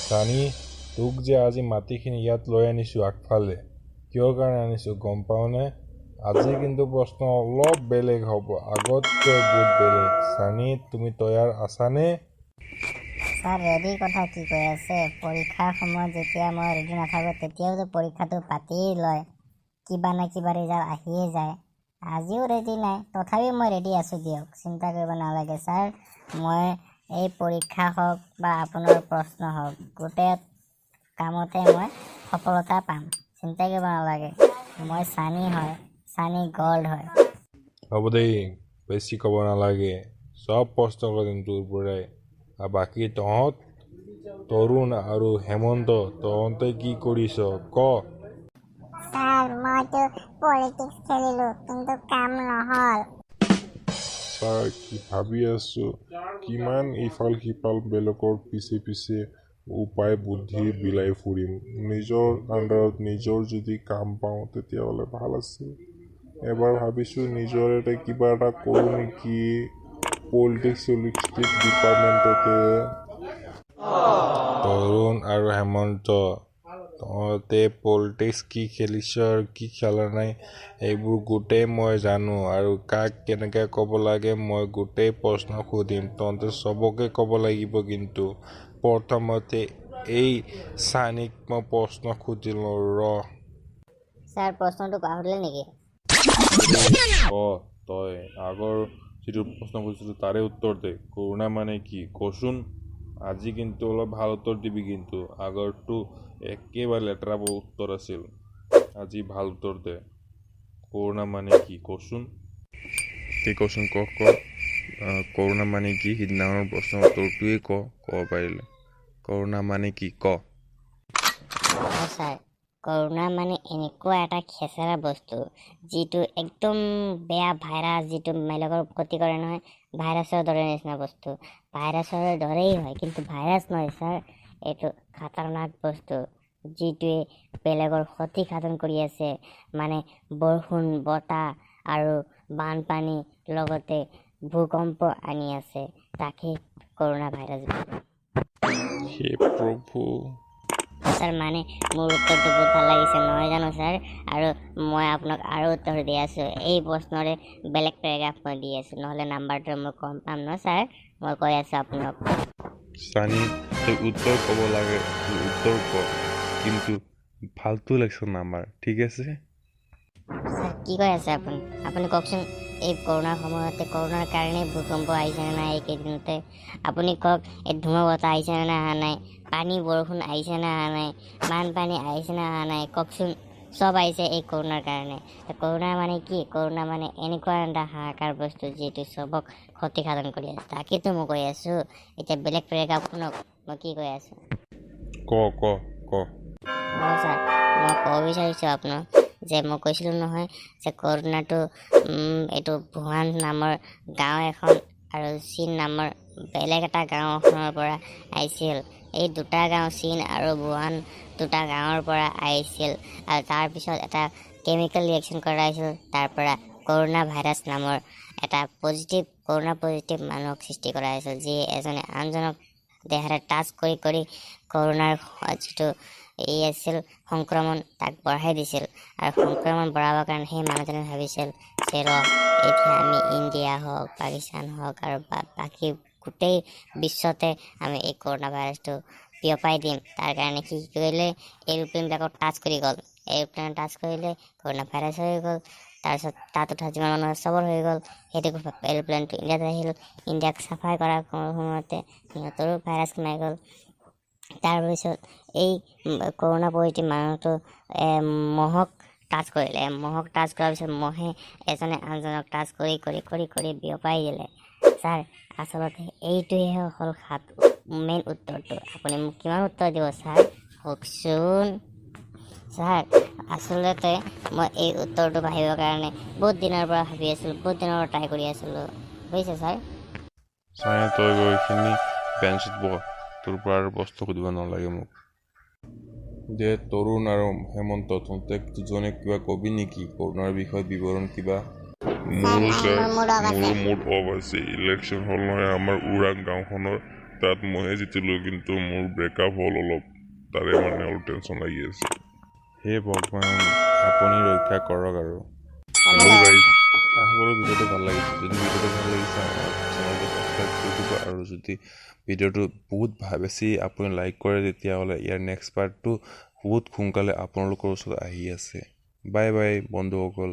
চানি তোক যে আজি মাটিখিনি ইয়াত লৈ আনিছোঁ আগফালে কিয় কাৰণে আনিছোঁ গম পাওঁনে আজি কিন্তু প্ৰশ্ন অলপ বেলেগ হ'ব আগতকৈ বহুত বেলেগ চানি তুমি তৈয়াৰ আছানে স্যাৰ ৰেডি কথা কি কৈ আছে পৰীক্ষাৰ সময়ত যেতিয়া মই ৰেডি নাথাকোঁ তেতিয়াও পৰীক্ষাটো পাতিয়েই লয় কিবা না কিবা ৰিজাল্ট আহিয়ে যায় আজিও ৰেডি নাই তথাপি মই ৰেডি আছোঁ দিয়ক চিন্তা কৰিব নালাগে স্যাৰ মই এই পৰীক্ষা হওক বা আপোনাৰ প্ৰশ্ন হওক গোটেই কামতে মই সফলতা পাম চিন্তা কৰিব নালাগে মই চানি হয় চানি গল্ড হয় হ'ব দেই বেছি ক'ব নালাগে চব প্ৰশ্ন কৰিম তোৰ পৰাই আৰু বাকী তহঁত তৰুণ আৰু হেমন্ত তহঁতে কি কৰিছ ক স্যাৰ মইতো পলিটিক্স খেলিলো কিন্তু কাম নহল ছাৰ কি ভাবি আছোঁ কিমান ইফাল সিফাল বেলেগৰ পিছে পিছে উপায় বুদ্ধি বিলাই ফুৰিম নিজৰ আণ্ডাৰত নিজৰ যদি কাম পাওঁ তেতিয়াহ'লে ভাল আছিল এবাৰ ভাবিছোঁ নিজৰে কিবা এটা কৰোঁ নেকি পলিটিক্স ডিপাৰ্টমেণ্টতে তৰুণ আৰু হেমন্ত তহঁতে পলিটিক্স কি খেলিছ আৰু কি খেলা নাই এইবোৰ গোটেই মই জানো আৰু কাক কেনেকৈ ক'ব লাগে মই গোটেই প্ৰশ্ন সুধিম তহঁতে চবকে ক'ব লাগিব কিন্তু প্ৰথমতে এই চানিক মই প্ৰশ্ন সুধিলোঁ স্যাৰ প্ৰশ্নটো পাহৰিলে নেকি তই আগৰ যিটো প্ৰশ্ন কৰিছিলোঁ তাৰে উত্তৰ দে কৰোণা মানে কি কচোন আজি কিন্তু অলপ ভাল উত্তৰ দিবি কিন্তু আগৰটো একেবাৰে লেতেৰা উত্তৰ আছিল আজি ভাল উত্তৰ দে কৰোণা মানে কি কচোন ক কৰোণা মানে কি সিদিনাখনৰ প্ৰশ্নৰ উত্তৰটোৱেই ক'ব পাৰিলে কৰোণা মানে কি ক স্যাৰ কৰোণা মানে এনেকুৱা এটা খেচেৰা বস্তু যিটো একদম বেয়া ভাইৰাছ যিটো বেলেগৰ ক্ষতি কৰে নহয় ভাইৰাছৰ দৰে নিচিনা বস্তু ভাইৰাছৰ দৰেই হয় কিন্তু ভাইৰাছ নহয় ছাৰ এইটো খাতাৰনাক বস্তু যিটোৱে বেলেগৰ ক্ষতি সাধন কৰি আছে মানে বৰষুণ বতাহ আৰু বানপানী লগতে ভূকম্প আনি আছে তাকে কৰোণা ভাইৰাছ হে প্ৰভু স্যাৰ মানে মোৰ উত্তৰটো বহুত ভাল লাগিছে নহয় জানো স্যাৰ আৰু মই আপোনাক আৰু উত্তৰ দি আছোঁ এই প্ৰশ্নৰে বেলেগ পেৰাগ্ৰাফ মই দি আছোঁ নহ'লে নাম্বাৰটো মই কম পাম ন স্যাৰ মই কৈ আছোঁ আপোনাক চানি তই উত্তৰ ক'ব লাগে উত্তৰ ক কিন্তু ফাল্টু লাগছে নাম্বাৰ ঠিক আছে স্যাৰ কি কৈ আছে আপুনি আপুনি কওকচোন এই কৰোণাৰ সময়তে কৰোণাৰ কাৰণে ভূকম্প আহিছেনে নাই এইকেইদিনতে আপুনি কওক এই ধুমুহা বতাহ আহিছেনে নাই অহা নাই পানী বৰষুণ আহিছেনে অহা নাই বানপানী আহিছেনে অহা নাই কওকচোন চব আহিছে এই কৰোণাৰ কাৰণে কৰোণা মানে কি কৰোণা মানে এনেকুৱা এটা হাহাকাৰ বস্তু যিটো চবক ক্ষতিসাধন কৰি আছে তাকেতো মই কৈ আছোঁ এতিয়া বেলেগ পেৰেগ্ৰাফ শুনক মই কি কৈ আছোঁ ক ছাৰ মই ক'ব বিচাৰিছোঁ আপোনাক যে মই কৈছিলোঁ নহয় যে কৰোণাটো এইটো ভুৱান নামৰ গাঁও এখন আৰু চীন নামৰ বেলেগ এটা গাঁও এখনৰ পৰা আহিছিল এই দুটা গাঁও চীন আৰু ভুৱান দুটা গাঁৱৰ পৰা আহিছিল আৰু তাৰপিছত এটা কেমিকেল ৰিয়েকশ্যন কৰাইছিল তাৰ পৰা কৰোণা ভাইৰাছ নামৰ এটা কৰোণা পজিটিভ মানুহক সৃষ্টি কৰা হৈছিল যি এজনে আনজনক দেহেৰে টাচ কৰি কৰি কৰোণাৰ যিটো এই আছিল সংক্ৰমণ তাক বঢ়াই দিছিল আৰু সংক্ৰমণ বঢ়াবৰ কাৰণে সেই মানুহজনে ভাবিছিল যে এতিয়া আমি ইণ্ডিয়া হওক পাকিস্তান হওক আৰু বাকী গোটেই বিশ্বতে আমি এই কৰোণা ভাইৰাছটো বিয়পাই দিম তাৰ কাৰণে কি কৰিলে এৰোপ্লেনবিলাকক টাচ কৰি গ'ল এৰোপ্লেন টাচ কৰিলে কৰোণা ভাইৰাছ হৈ গ'ল তাৰপিছত তাত উঠা যিমান মানুহ চবৰ হৈ গ'ল সেইটো এৰোপ্লেনটো ইণ্ডিয়াত আহিল ইণ্ডিয়াক চাফাই কৰাৰ সময়তে সিহঁতৰো ভাইৰাছ সোমাই গ'ল তাৰপিছত এই কৰোণা পজিটিভ মানুহটো মহক টাচ কৰিলে মহক টাচ কৰাৰ পিছত মহে এজনে আনজনক টাচ কৰি কৰি কৰি কৰি বিয়পাই দিলে ছাৰ আচলতে এইটোৱে হ'ল মেইন উত্তৰটো আপুনি মোক কিমান উত্তৰ দিব ছাৰ কওকচোন ছাৰ আচলতে মই এই উত্তৰটো ভাবিবৰ কাৰণে বহুত দিনৰ পৰা ভাবি আছিলোঁ বহুত দিনৰ পৰা ট্ৰাই কৰি আছিলোঁ বুজিছে ছাৰ তই গৈ এইখিনি বেঞ্চত বহ তোৰ পৰা আৰু প্ৰশ্ন সুধিব নালাগে মোক যে তৰুণ আৰু হেমন্ত তহঁতে দুজনে কিবা কবি নেকি কৰোণাৰ বিষয়ে বিৱৰণ কিবা মোৰো মুড অফ আছে ইলেকশ্যন হ'ল নহয় আমাৰ ওৰাং গাঁওখনৰ তাত মইহে জিতিলোঁ, কিন্তু মোৰ ব্ৰেকআপ হ'ল অলপ, তাৰে মানে অলপ টেনশ্যন লাগি আছে। হে ভগৱান, আপুনি ৰক্ষা কৰক আৰু হেল্ল' গাইজ, আশা কৰোঁ ভিডিঅ'টো ভাল লাগিছে। যদি ভিডিঅ'টো ভাল লাগিছে আমাৰ চেনেলটো ছাবস্ক্ৰাইব কৰি দিব, আৰু যদি ভিডিঅ'টো বহুত বেছি আপুনি লাইক কৰে তেতিয়াহ'লে ইয়াৰ নেক্সট পাৰ্টটো বহুত সোনকালে আপোনালোকৰ ওচৰত আহি আছে। বাই বাই বন্ধুসকল।